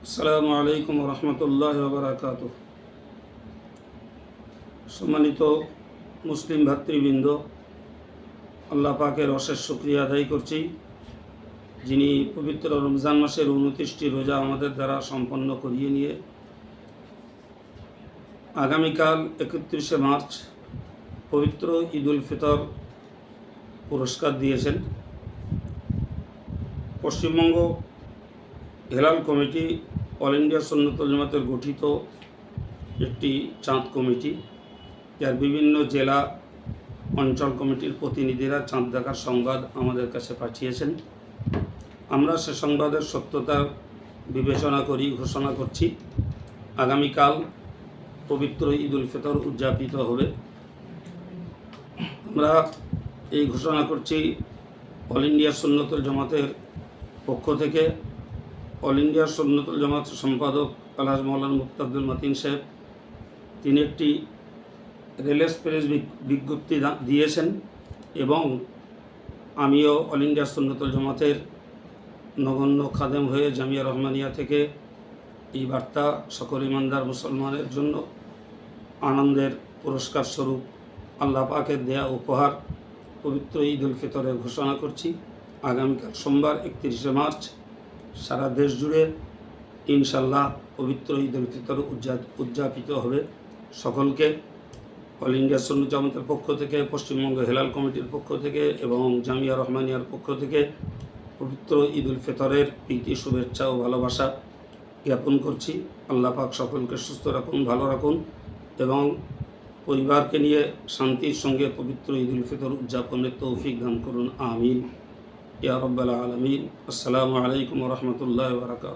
আসসালামু আলাইকুম রহমতুল্লাহ বারাকাতুহ। সম্মানিত মুসলিম ভাতৃবৃন্দ, আল্লাহ পাকের অশেষ শুকরিয়া আদায় করছি, যিনি পবিত্র রমজান মাসের 29টি রোজা আমাদের দ্বারা সম্পন্ন করিয়ে নিয়ে আগামীকাল 31শে মার্চ পবিত্র ঈদ উল ফিতর পুরস্কার দিয়েছেন। Paschimbanga Helal committee all India Sunnatul জামাতের গঠিত একটি চাঁদ কমিটি, যার বিভিন্ন জেলা অঞ্চল কমিটির প্রতিনিধিরা চাঁদ দেখার সংবাদ আমাদের কাছে পাঠিয়েছেন। আমরা সে সংবাদের সত্যতা বিবেচনা করি ঘোষণা করছি, আগামীকাল পবিত্র ঈদ উল ফিতর উদযাপিত হবে। আমরা এই ঘোষণা করছি অল ইন্ডিয়া সুন্নতুল জামাতের পক্ষ থেকে। অল ইন্ডিয়া সুন্নতুল জামাত সম্পাদক আলহাজ মৌলানা মুফতি আব্দুল মতিন সাহেব, তিনি একটি রেল এক্সপ্রেস বিজ্ঞপ্তি দিয়েছেন এবং আমিও অল ইন্ডিয়া সুন্নতুল জামাতের নগণ্য খাদেম হয়ে জামিয়া রহমানিয়া থেকে এই বার্তা সকল ইমানদার মুসলমানের জন্য আনন্দের পুরস্কার স্বরূপ আল্লাহ পাকের দেয়া উপহার পবিত্র ঈদ উল ফিতরের ঘোষণা করছি। আগামীকাল সোমবার 31শে মার্চ সারা দেশ জুড়ে ইনশাল্লাহ পবিত্র ঈদ উল ফিতর উদযাপিত হবে। সকলকে অল ইন্ডিয়া সুন্নাত জামাতের পক্ষ থেকে, পশ্চিমবঙ্গ হেলাল কমিটির পক্ষ থেকে এবং জামিয়া রহমানিয়ার পক্ষ থেকে পবিত্র ঈদ উল ফিতরের প্রীতি, শুভেচ্ছা ও ভালোবাসা জ্ঞাপন করছি। আল্লাহ পাক সকলকে সুস্থ রাখুন, ভালো রাখুন এবং পরিবারকে নিয়ে শান্তির সঙ্গে পবিত্র ঈদ উল ফিতর উদযাপনের তৌফিক দান করুন, আমিন ইয়া রাব্বাল আলামিন। আসসালামু আলাইকুম ওয়া রাহমাতুল্লাহি ওয়া বারাকাতুহু।